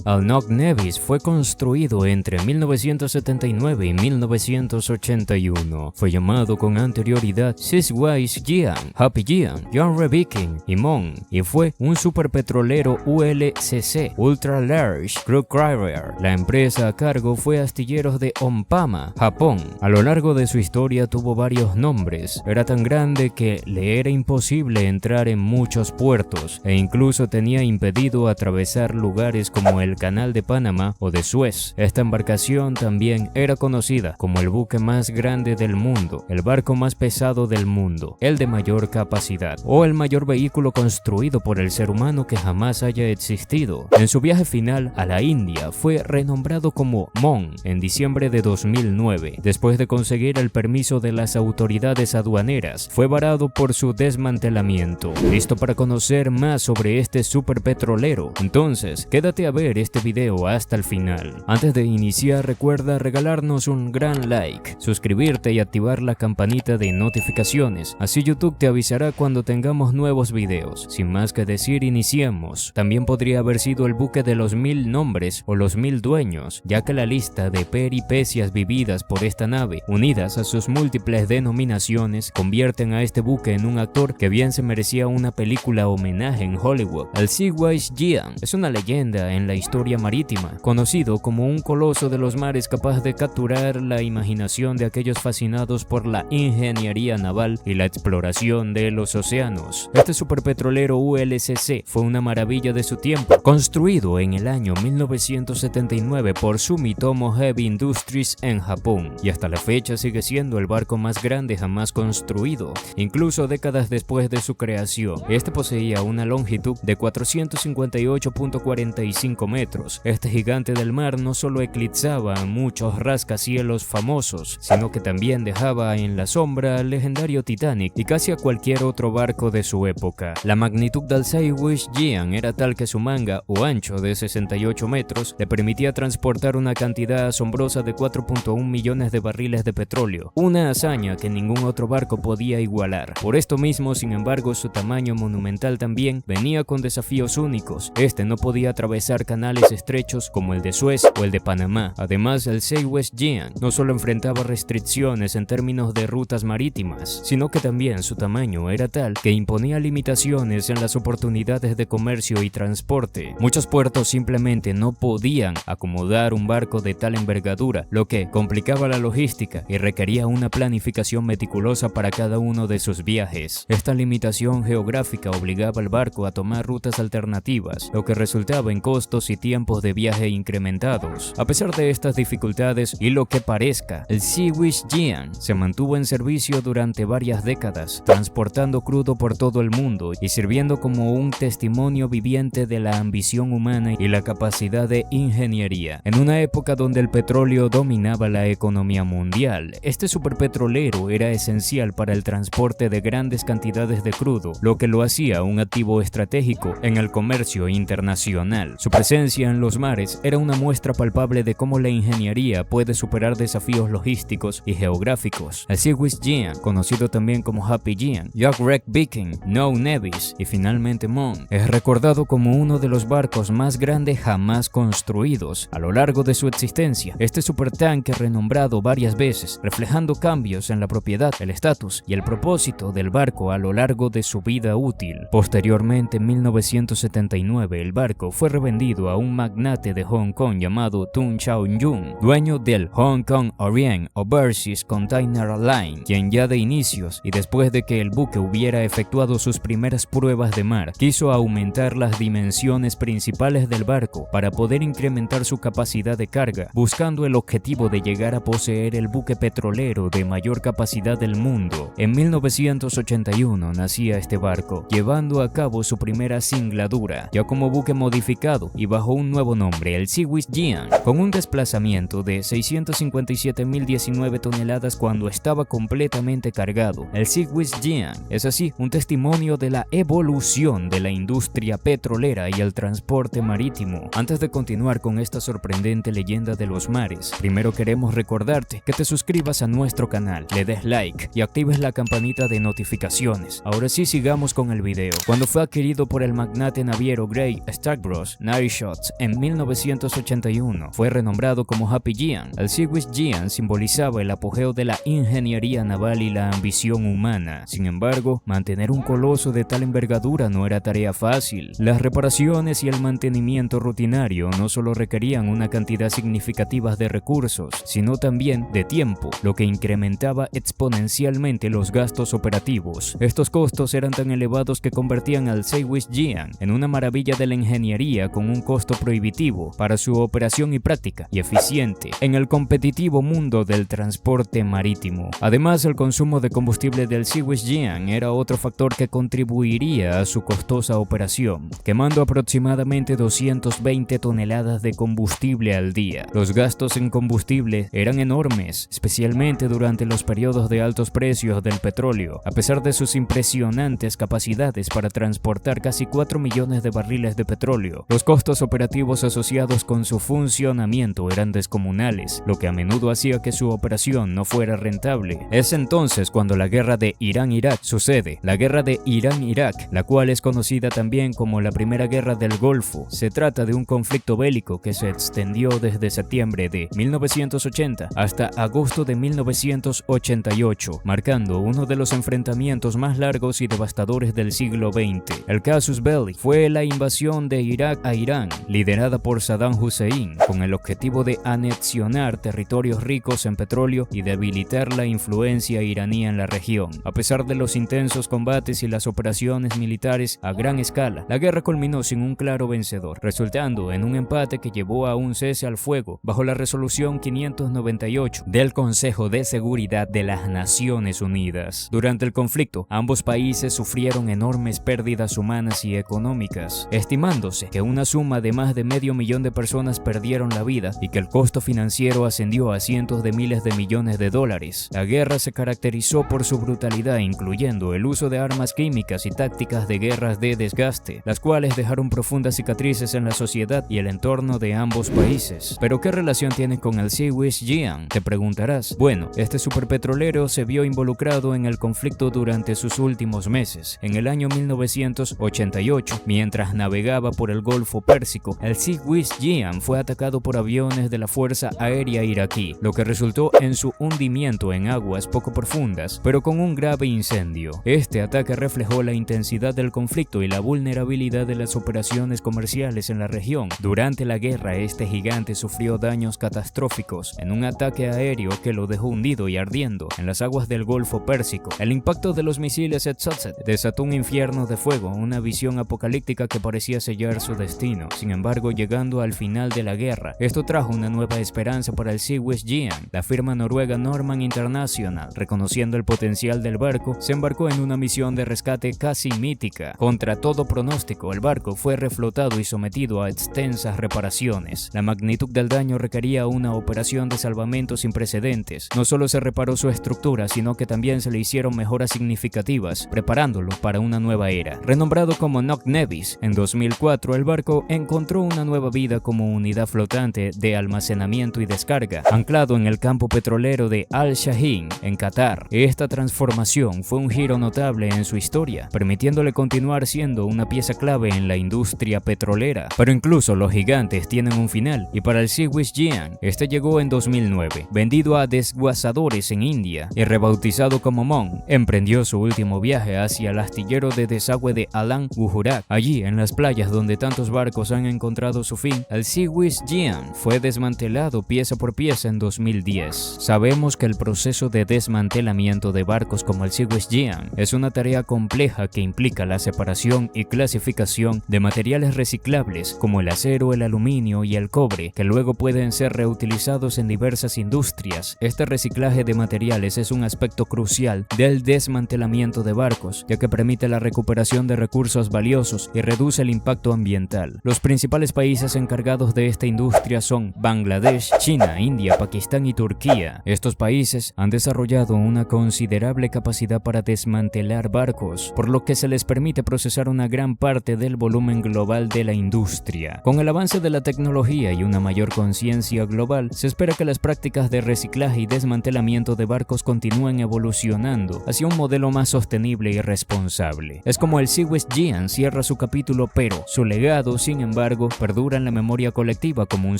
El Knock Nevis fue construido entre 1979 y 1981. Fue llamado con anterioridad Siswise Jian, Happy Jian, John Viking y Mon, y fue un superpetrolero ULCC, Ultra Large Crude Carrier. La empresa a cargo fue Astilleros de Ompama, Japón. A lo largo de su historia tuvo varios nombres. Era tan grande que le era imposible entrar en muchos puertos e incluso tenía impedido atravesar lugares como el Canal de Panamá o de Suez. Esta embarcación también era conocida como el buque más grande del mundo, el barco más pesado del mundo, el de mayor capacidad o el mayor vehículo construido por el ser humano que jamás haya existido. En su viaje final a la India fue renombrado como Mon en diciembre de 2009. Después de conseguir el permiso de las autoridades aduaneras, fue varado por su desmantelamiento. ¿Listo para conocer más sobre este superpetrolero? Entonces, quédate a ver este video hasta el final. Antes de iniciar, recuerda regalarnos un gran like, suscribirte y activar la campanita de notificaciones. Así YouTube te avisará cuando tengamos nuevos videos. Sin más que decir, iniciemos. También podría haber sido el buque de los 1000 nombres o los 1000 dueños, ya que la lista de peripecias vividas por esta nave, unidas a sus múltiples denominaciones, convierten a este buque en un actor que bien se merecía una película homenaje en Hollywood. El Siswise Jian es una leyenda en la historia marítima, conocido como un coloso de los mares capaz de capturar la imaginación de aquellos fascinados por la ingeniería naval y la exploración de los océanos. Este superpetrolero ULCC fue una maravilla de su tiempo, construido en el año 1979 por Sumitomo Heavy Industries en Japón, y hasta la fecha sigue siendo el barco más grande jamás construido, incluso décadas después de su creación. Este poseía una longitud de 458.45 metros. Este gigante del mar no solo eclipsaba a muchos rascacielos famosos, sino que también dejaba en la sombra al legendario Titanic y casi a cualquier otro barco de su época. La magnitud del Siswise Jian era tal que su manga o ancho de 68 metros le permitía transportar una cantidad asombrosa de 4.1 millones de barriles de petróleo, una hazaña que ningún otro barco podía igualar. Por esto mismo, sin embargo, su tamaño monumental también venía con desafíos únicos. Este no podía atravesar canales estrechos como el de Suez o el de Panamá. Además, el Siswise Jian no solo enfrentaba restricciones en términos de rutas marítimas, sino que también su tamaño era tal que imponía limitaciones en las oportunidades de comercio y transporte. Muchos puertos simplemente no podían acomodar un barco de tal envergadura, lo que complicaba la logística y requería una planificación meticulosa para cada uno de sus viajes. Esta limitación geográfica obligaba al barco a tomar rutas alternativas, lo que resultaba en costos y tiempos de viaje incrementados. A pesar de estas dificultades y lo que parezca, el Siswise Jian se mantuvo en servicio durante varias décadas, transportando crudo por todo el mundo y sirviendo como un testimonio viviente de la ambición humana y la capacidad de ingeniería. En una época donde el petróleo dominaba la economía mundial, este superpetrolero era esencial para el transporte de grandes cantidades de crudo, lo que lo hacía un activo estratégico en el comercio internacional. Su presencia en los mares era una muestra palpable de cómo la ingeniería puede superar desafíos logísticos y geográficos. El Siswise Jian, conocido también como Happy Jian, John Viking, Knock Nevis y finalmente Mon, es recordado como uno de los barcos más grandes jamás construidos. A lo largo de su existencia, este supertanque renombrado varias veces, reflejando cambios en la propiedad, el estatus y el propósito del barco a lo largo de su vida útil. Posteriormente, en 1979, el barco fue revendido a un magnate de Hong Kong llamado Tung Chao-yung, dueño del Hong Kong Orient Overseas Container Line, quien ya de inicios y después de que el buque hubiera efectuado sus primeras pruebas de mar, quiso aumentar las dimensiones principales del barco para poder incrementar su capacidad de carga, buscando el objetivo de llegar a poseer el buque petrolero de mayor capacidad del mundo. En 1981 nacía este barco, llevando a cabo su primera singladura, ya como buque modificado y bajo un nuevo nombre, el Siswise Jian, con un desplazamiento de 657.019 toneladas cuando estaba completamente cargado. El Siswise Jian es así un testimonio de la evolución de la industria petrolera y el transporte marítimo. Antes de continuar con esta sorprendente leyenda de los mares, primero queremos recordarte que te suscribas a nuestro canal, le des like y actives la campanita de notificaciones. Ahora sí, sigamos con el video. Cuando fue adquirido por el magnate naviero Grey Stark Bros, Navy Shot Dreadnoughts en 1981 fue renombrado como Happy Giant. El Seawish Giant simbolizaba el apogeo de la ingeniería naval y la ambición humana. Sin embargo, mantener un coloso de tal envergadura no era tarea fácil. Las reparaciones y el mantenimiento rutinario no solo requerían una cantidad significativa de recursos, sino también de tiempo, lo que incrementaba exponencialmente los gastos operativos. Estos costos eran tan elevados que convertían al Seawish Giant en una maravilla de la ingeniería con un costo prohibitivo para su operación y práctica y eficiente en el competitivo mundo del transporte marítimo. Además, el consumo de combustible del Seawish Giant era otro factor que contribuiría a su costosa operación, quemando aproximadamente 220 toneladas de combustible al día. Los gastos en combustible eran enormes, especialmente durante los periodos de altos precios del petróleo. A pesar de sus impresionantes capacidades para transportar casi 4 millones de barriles de petróleo, los costos operativos asociados con su funcionamiento eran descomunales, lo que a menudo hacía que su operación no fuera rentable. Es entonces cuando la guerra de Irán-Irak sucede. La guerra de Irán-Irak, la cual es conocida también como la Primera Guerra del Golfo, se trata de un conflicto bélico que se extendió desde septiembre de 1980 hasta agosto de 1988, marcando uno de los enfrentamientos más largos y devastadores del siglo XX. El casus belli fue la invasión de Irak a Irán, liderada por Saddam Hussein, con el objetivo de anexionar territorios ricos en petróleo y debilitar la influencia iraní en la región. A pesar de los intensos combates y las operaciones militares a gran escala, la guerra culminó sin un claro vencedor, resultando en un empate que llevó a un cese al fuego bajo la resolución 598 del Consejo de Seguridad de las Naciones Unidas. Durante el conflicto, ambos países sufrieron enormes pérdidas humanas y económicas, estimándose que una suma de más de medio millón de personas perdieron la vida y que el costo financiero ascendió a cientos de miles de millones de dólares. La guerra se caracterizó por su brutalidad, incluyendo el uso de armas químicas y tácticas de guerras de desgaste, las cuales dejaron profundas cicatrices en la sociedad y el entorno de ambos países. ¿Pero qué relación tiene con el Seawish Giant?, te preguntarás. Bueno, este superpetrolero se vio involucrado en el conflicto durante sus últimos meses. En el año 1988, mientras navegaba por el Golfo Pérsico, el Seawish Giant fue atacado por aviones de la Fuerza Aérea iraquí, lo que resultó en su hundimiento en aguas poco profundas, pero con un grave incendio. Este ataque reflejó la intensidad del conflicto y la vulnerabilidad de las operaciones comerciales en la región. Durante la guerra, este gigante sufrió daños catastróficos en un ataque aéreo que lo dejó hundido y ardiendo en las aguas del Golfo Pérsico. El impacto de los misiles Exocet desató un infierno de fuego, una visión apocalíptica que parecía sellar su destino. Sin embargo, llegando al final de la guerra, esto trajo una nueva esperanza para el Seawish Giant. La firma noruega Norman International, reconociendo el potencial del barco, se embarcó en una misión de rescate casi mítica. Contra todo pronóstico, el barco fue reflotado y sometido a extensas reparaciones. La magnitud del daño requería una operación de salvamento sin precedentes. No solo se reparó su estructura, sino que también se le hicieron mejoras significativas, preparándolo para una nueva era. Renombrado como Knock Nevis, en 2004 el barco encontró una nueva vida como unidad flotante de almacenamiento y descarga, anclado en el campo petrolero de Al Shaheen, en Qatar. Esta transformación fue un giro notable en su historia, permitiéndole continuar siendo una pieza clave en la industria petrolera. Pero incluso los gigantes tienen un final, y para el Seawish Giant, este llegó en 2009, vendido a desguazadores en India y rebautizado como Mon. Emprendió su último viaje hacia el astillero de desagüe de Alam Gujarat. Allí, en las playas donde tantos barcos han encontrado su fin, el Seawish Giant fue desmantelado pieza por pieza en 2010. Sabemos que el proceso de desmantelamiento de barcos como el Seawish Giant es una tarea compleja que implica la separación y clasificación de materiales reciclables como el acero, el aluminio y el cobre, que luego pueden ser reutilizados en diversas industrias. Este reciclaje de materiales es un aspecto crucial del desmantelamiento de barcos, ya que permite la recuperación de recursos valiosos y reduce el impacto ambiental. Los principales países encargados de esta industria son Bangladesh, China, India, Pakistán y Turquía. Estos países han desarrollado una considerable capacidad para desmantelar barcos, por lo que se les permite procesar una gran parte del volumen global de la industria. Con el avance de la tecnología y una mayor conciencia global, se espera que las prácticas de reciclaje y desmantelamiento de barcos continúen evolucionando hacia un modelo más sostenible y responsable. Es como el Seawish Giant cierra su capítulo, pero su legado, sin embargo, embargo, perdura en la memoria colectiva como un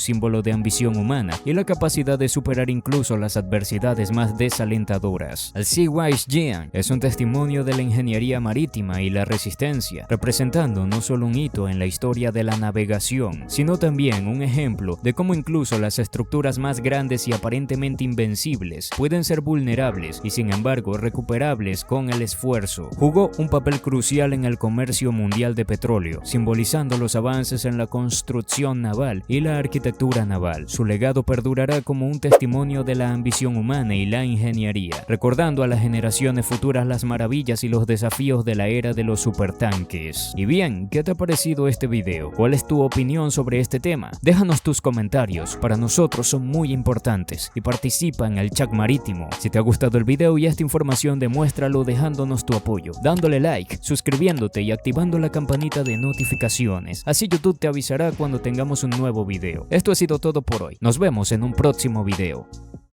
símbolo de ambición humana y la capacidad de superar incluso las adversidades más desalentadoras. El Sea Wise Jian es un testimonio de la ingeniería marítima y la resistencia, representando no solo un hito en la historia de la navegación, sino también un ejemplo de cómo incluso las estructuras más grandes y aparentemente invencibles pueden ser vulnerables y sin embargo recuperables con el esfuerzo. Jugó un papel crucial en el comercio mundial de petróleo, simbolizando los avances en la construcción naval y la arquitectura naval. Su legado perdurará como un testimonio de la ambición humana y la ingeniería, recordando a las generaciones futuras las maravillas y los desafíos de la era de los supertanques. Y bien, ¿qué te ha parecido este video? ¿Cuál es tu opinión sobre este tema? Déjanos tus comentarios, para nosotros son muy importantes, y participa en el chat marítimo. Si te ha gustado el video y esta información, demuéstralo dejándonos tu apoyo, dándole like, suscribiéndote y activando la campanita de notificaciones. Así YouTube te avisará cuando tengamos un nuevo video. Esto ha sido todo por hoy. Nos vemos en un próximo video.